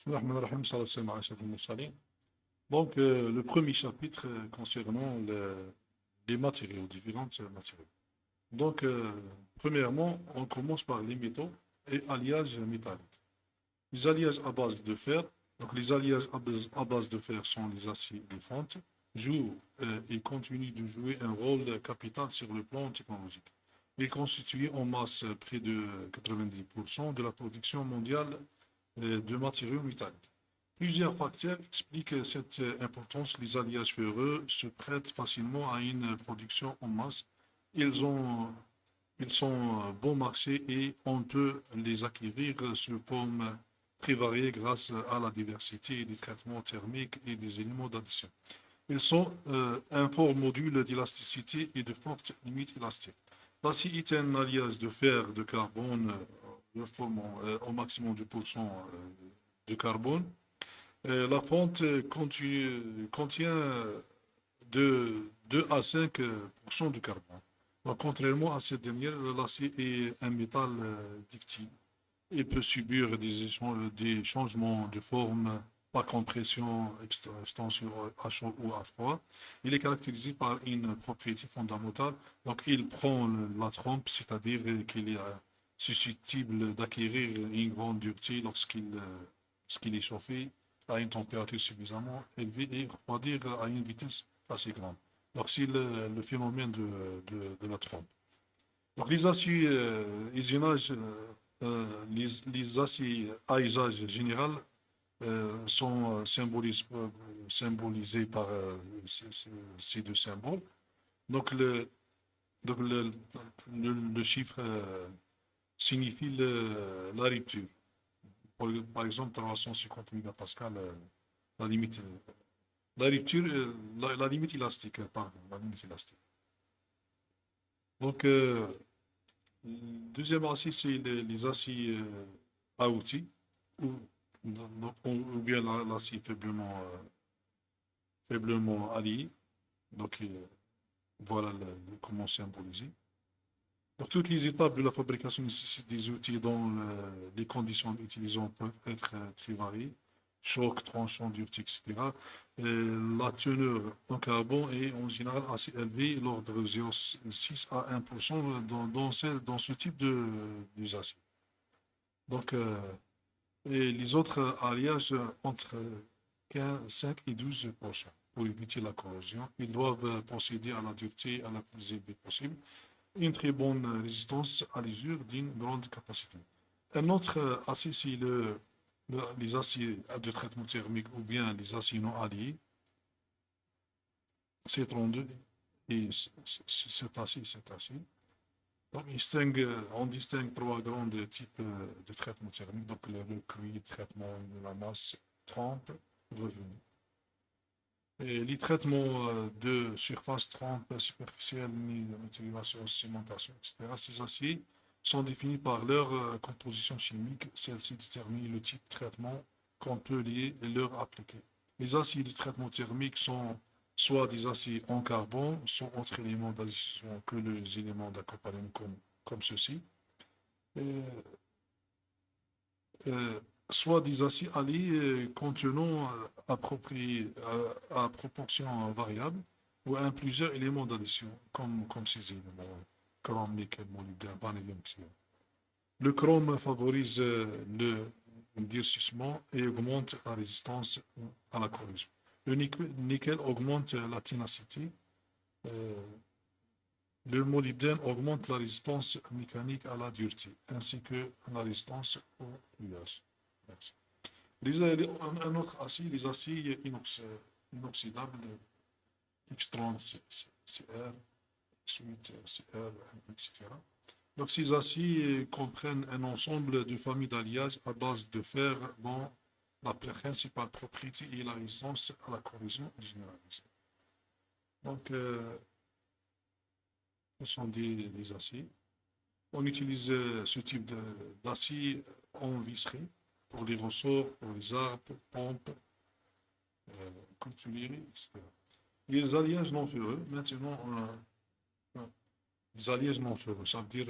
Bismillahirrahmanirrahim, salam salam ala ashrafil mursalin. Donc, le premier chapitre concernant les matériaux, différents matériaux. Donc, premièrement, on commence par les métaux et alliages métalliques. Les alliages à base de fer, donc les alliages à base de fer sont les aciers et les fentes, jouent et continuent de jouer un rôle capital sur le plan technologique. Ils constituent en masse près de 90% de la production mondiale de matériaux métalliques. Plusieurs facteurs expliquent cette importance. Les alliages ferreux se prêtent facilement à une production en masse. Ils ont, ils sont bon marché et on peut les acquérir sous forme très variée grâce à la diversité des traitements thermiques et des éléments d'addition. Ils sont un fort module d'élasticité et de fortes limites élastiques. L'acier est un alliage de fer, de carbone, formant au maximum 2% de carbone. La fonte contient de 2 à 5% de carbone. Donc, contrairement à cette dernière, l'acier est un métal ductile. Il peut subir des changements de forme par compression, extension à chaud ou à froid. Il est caractérisé par une propriété fondamentale. Donc, il prend la trempe, c'est-à-dire qu'il est susceptible d'acquérir une grande dureté lorsqu'il est chauffé à une température suffisamment élevée et refroidir à une vitesse assez grande. Donc, c'est le phénomène de la trompe. Donc, les aciers, les aciers à usage général sont symbolisés par ces deux symboles. Donc, le chiffre signifie la rupture. Par exemple, 350 mégapascal, la limite, la rupture, la limite élastique, pardon, la limite élastique. Donc, deuxième acier, c'est les aciers à outils, ou, ou bien l'acier faiblement allié. Donc, voilà comment symboliser. Donc, toutes les étapes de la fabrication nécessitent des outils dont les conditions d'utilisation peuvent être très variées. Choc, tranchant, dureté, etc. La teneur en carbone est en général assez élevée, l'ordre de 0,6 à 1% dans ce type d'usage. Donc, et les autres alliages entre 15, 5 et 12%. Pour éviter la corrosion, ils doivent procéder à la dureté à la plus élevée possible. Une très bonne résistance à l'usure d'une grande capacité. Un autre acier, c'est les aciers de traitement thermique ou bien les aciers non alliés, C32 et cet acier. Donc, on distingue trois grands types de traitement thermique, donc le cuir, traitement de la masse, trempe, revenu. Et les traitements de surface, trempe, superficielle, méthylisation, cimentation, etc., ces aciers sont définis par leur composition chimique. Celle-ci détermine le type de traitement qu'on peut leur appliquer. Les aciers de traitement thermique sont soit des aciers en carbone, soit autres éléments d'addition que les éléments d'accompagnement comme ceci. Et, soit des aciers alliés contenant à proportion variable ou un plusieurs éléments d'addition, comme ces éléments, chrome, nickel, molybdène, vanadium, etc. Le chrome favorise le durcissement et augmente la résistance à la corrosion. Le nickel augmente la ténacité. Le molybdène augmente la résistance mécanique à la dureté, ainsi que la résistance au fluage. Merci. Un autre acier, les aciers inoxydables, X30 CR, X8 CR, etc. Donc, ces aciers comprennent un ensemble de familles d'alliages à base de fer dont la principale propriété est la résistance à la corrosion généralisée. Donc, ce sont des aciers. On utilise ce type d'acier en visserie pour les ressorts, pour les arbres, pompes, couturiers, etc. Les alliages non ferreux, maintenant, les alliages non ferreux, ça veut dire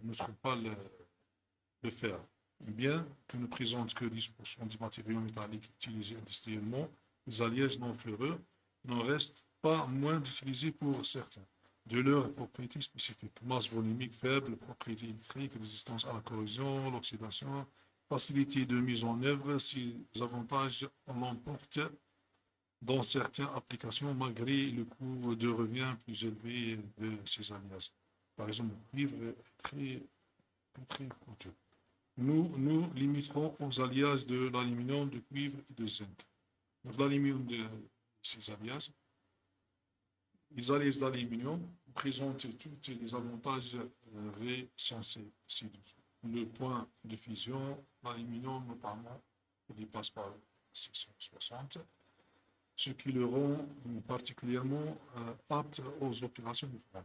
ne trouve pas le fer. Bien que ne présentent que 10% des matériaux métalliques utilisés industriellement, les alliages non ferreux n'en restent pas moins d'utilisés pour certains, de leurs propriétés spécifiques. Masse volumique faible, propriétés électriques, résistance à la corrosion, l'oxydation, facilité de mise en œuvre, ces avantages l'emportent dans certaines applications malgré le coût de revient plus élevé de ces alliages. Par exemple, le cuivre est très coûteux. Nous limiterons aux alliages de l'aluminium, du cuivre et de zinc. Donc l'aluminium de ces alliages, les alliages d'aluminium présentent tous les avantages recensés ci-dessous. Le point de fusion, l'aluminium notamment, ne dépasse pas 660, ce qui le rend particulièrement apte aux opérations de front.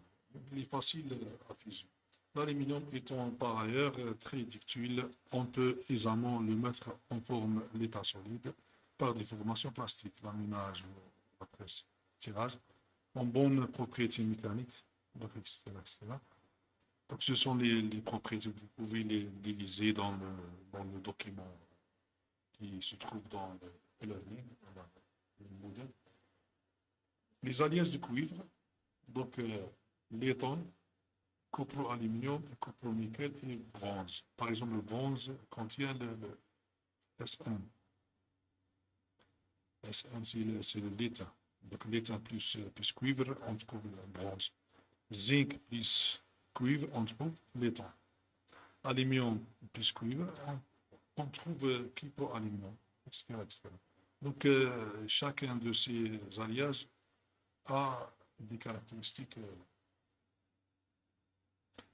Il est facile à fusionner. L'aluminium étant par ailleurs très ductile, on peut aisément le mettre en forme l'état solide par des formations plastiques, laminage ou la presse tirage, en bonne propriété mécanique, donc, etc., etc. Donc ce sont les propriétés, vous pouvez les liser dans le document qui se trouve dans le learning, le modèle. Les alliages de cuivre, donc laiton, copro-aluminium, copro-nickel et bronze. Par exemple, le bronze contient le SN. SN, c'est le laiton. Donc, laiton plus cuivre, on trouve le bronze. Zinc plus cuivre, on trouve laiton. Aluminium plus cuivre, on trouve copro-aluminium, etc., etc. Donc, chacun de ces alliages a des caractéristiques.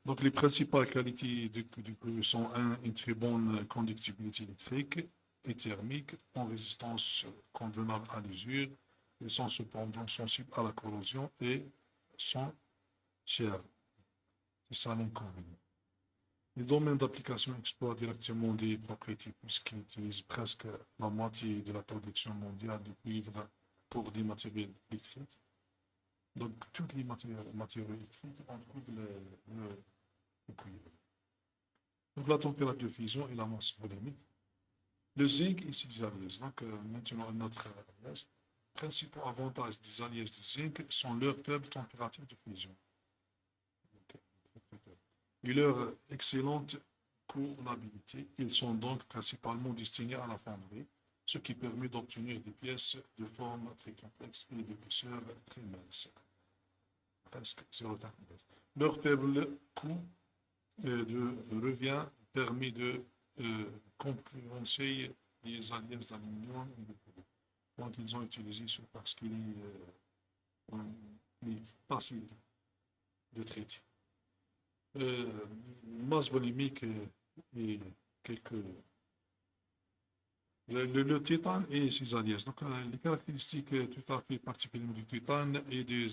Donc, les principales qualités du cuivre sont une très bonne conductibilité électrique et thermique, en résistance convenable à l'usure, ils sont cependant sensibles à la corrosion et sont chers. C'est ça l'inconvénient. Les domaines d'application exploitent directement des propriétés puisqu'ils utilisent presque la moitié de la production mondiale de cuivre pour des matériaux électriques. Donc, tous les matériaux électriques, on trouve le cuivre. Donc, la température de fusion et la masse volumique. Le zinc et ses alliages. Donc, maintenant, notre alliage. Principaux avantages des alliages de zinc sont leur faible température de fusion et leur excellente coulabilité. Ils sont donc principalement destinés à la fonderie, ce qui permet d'obtenir des pièces de forme très complexes et d'épaisseur très mince, presque 0,4 mm. Leur faible coût de revient permet de concurrencer les alliages d'aluminium et de plomb. Donc, ils ont utilisé ça parce qu'il est facile de traiter. Masse volumique et quelques. Le titane et ses alliages. Donc, les caractéristiques tout à fait particulières du titane et de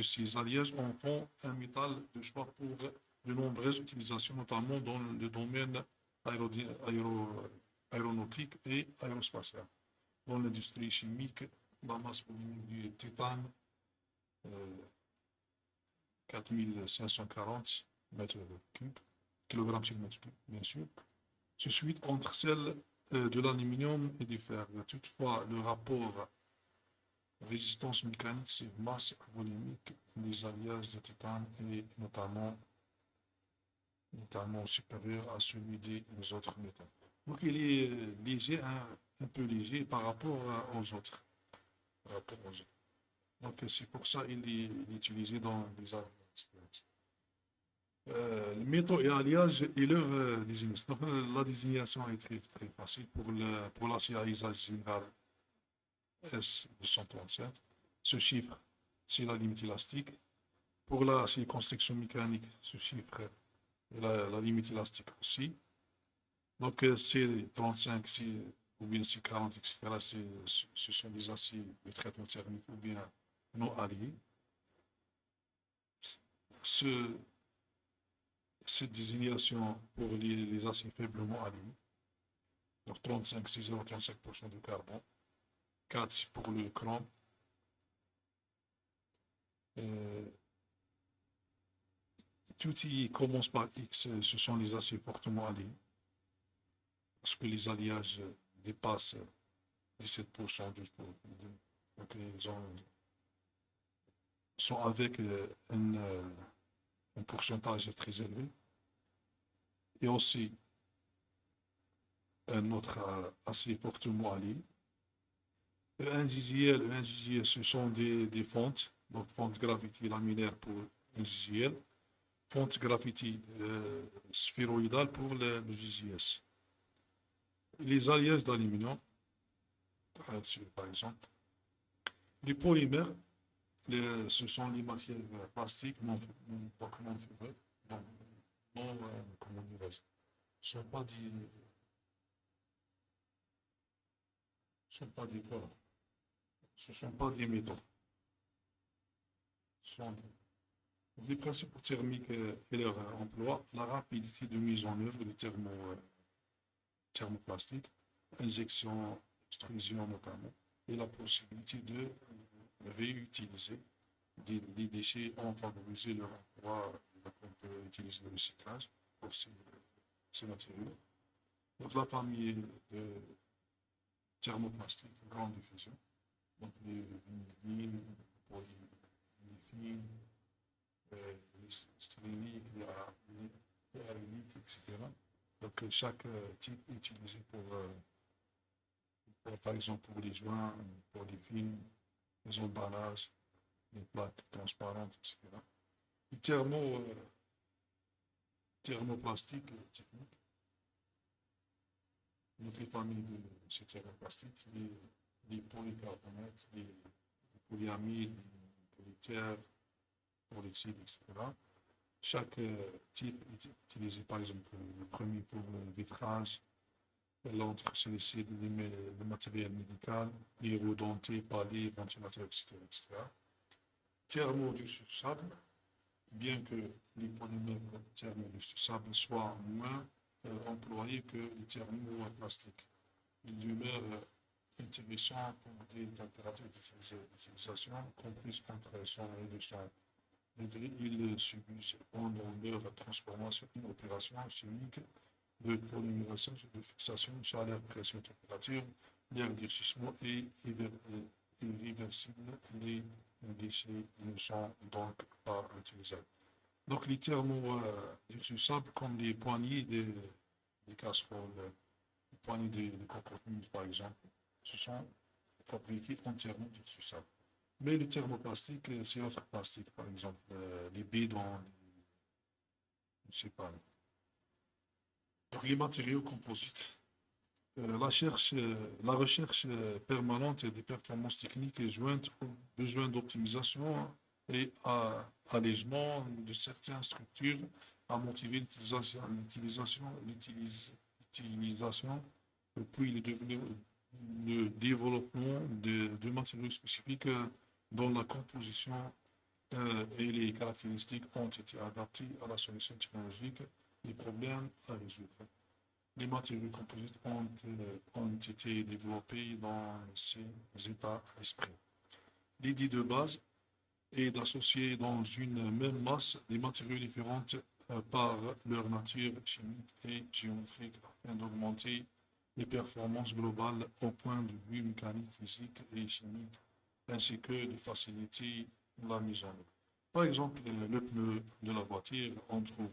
ses alliages en font un métal de choix pour de nombreuses utilisations, notamment dans le domaine aéronautique et aérospatial. Dans l'industrie chimique, la masse volumique du titane, 4540 mètres cubes, kg sur mètre cube, bien sûr, se suit entre celle de l'aluminium et du fer. Toutefois, le rapport résistance mécanique, c'est masse volumique des alliages de titane est notamment supérieur à celui des autres métaux. Donc il est léger, un peu léger par rapport aux autres. Donc c'est pour ça qu'il est utilisé dans les alliages. Les métaux et alliages et leur désignation. Donc, la désignation est très facile pour l'acier à usage général S237. Ce chiffre, c'est la limite élastique. Pour l'acier construction mécanique, ce chiffre est la limite élastique aussi. Donc, C35, ou bien C40, etc., ce sont des aciers de traitement thermique ou bien non alliés. Cette désignation pour les aciers faiblement alliés. Donc 35, c'est 0,35% de carbone. 4, c'est pour le chrome. Tout qui commence par X, ce sont les aciers fortement alliés. parce que les alliages dépassent 17%, 12%. Donc, sont avec un pourcentage très élevé. Et aussi, un autre assez fortement allié. Un GZL, ce sont des fontes, donc fonte gravité laminaire pour un GZL, fonte gravité sphéroïdale pour le GZS. Les alliages d'aluminium, là-dessus par exemple, les polymères, ce sont les matières plastiques non fibreuses, comment dirais-je, sont pas des, sont pas des quoi, ce sont pas des métaux. Ce sont les principes thermiques et leur emploi, la rapidité de mise en œuvre du thermoplastique, injection, extrusion notamment, et la possibilité de réutiliser les déchets ont favorisé leur emploi. Donc on peut utiliser le recyclage pour ces matériaux. Donc la famille de thermoplastique, grande diffusion, donc les vinylines, polyfines, les styréniques, les aryliques, etc. Donc chaque type est utilisé par exemple, pour les joints, pour les films, les emballages, les plaques transparentes, etc. Les thermoplastiques techniques, donc les familles de ces thermoplastiques, les polycarbonates, les polyamides, les polytères, polyxyde, etc. Chaque type est utilisé, par exemple, le premier pour le vitrage, l'autre c'est le matériel médical, les roues dentées, paliers, ventilateurs, etc., etc. Thermodissociable, bien que les polymères thermodissociables soient moins employés que les thermoplastiques. Ils demeurent intéressants pour des températures d'utilisation comprises entre 100 et 200 degrés. Ils subissent pendant leur transformation une opération chimique de polymérisation, de fixation, chaleur, pression, température, d'éclaircissement et irréversible. Les déchets ne sont donc pas utilisables. Donc les thermodissociables comme les poignées des casseroles, les poignées de cocotte par exemple, ce sont fabriqués en thermodissociables. Mais le thermoplastique, c'est autre plastique, par exemple, les bidons, je ne sais pas. Donc les matériaux composites. La recherche permanente des performances techniques est jointe aux besoins d'optimisation et à allègement de certaines structures a motivé l'utilisation puis le développement de matériaux spécifiques dont la composition et les caractéristiques ont été adaptées à la solution technologique des problèmes à résoudre. Les matériaux composites ont été développés dans ces états d'esprit. L'idée de base est d'associer dans une même masse des matériaux différents par leur nature chimique et géométrique afin d'augmenter les performances globales au point de vue mécanique, physique et chimique, ainsi que de faciliter la mise en œuvre. Par exemple, le pneu de la voiture, on trouve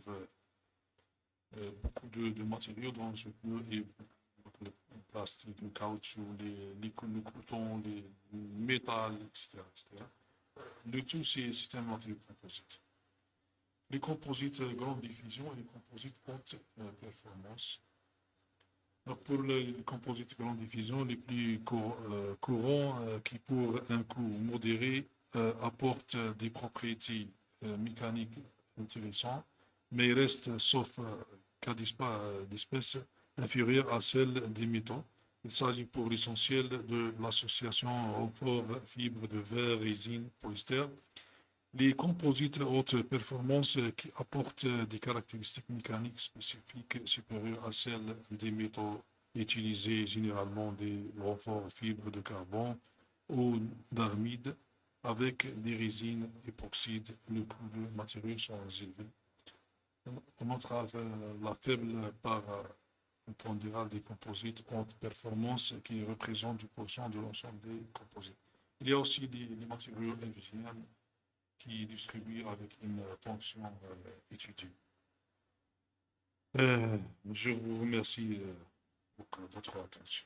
beaucoup de matériaux dans ce pneu et le plastique, le caoutchouc, le coton, le métal, etc., etc. Le tout, c'est un matériau composite. Les composites grande diffusion et les composites haute performance. Donc pour les composites grande diffusion, les plus courants qui pour un coût modéré apportent des propriétés mécaniques intéressantes, mais restent, sauf cas d'espèce, inférieures à celles des métaux. Il s'agit pour l'essentiel de l'association renfort fibres de verre, résine, polyester. Les composites haute performance qui apportent des caractéristiques mécaniques spécifiques supérieures à celles des métaux utilisés généralement des renforts fibres de carbone ou d'armide avec des résines époxydes. Le coût de matériaux sont élevés. On entrave la faible part on pondéra des composites haute performance qui représentent 10% de l'ensemble des composites. Il y a aussi des matériaux invisibles qui distribuent avec une fonction étudiée. Je vous remercie pour votre attention.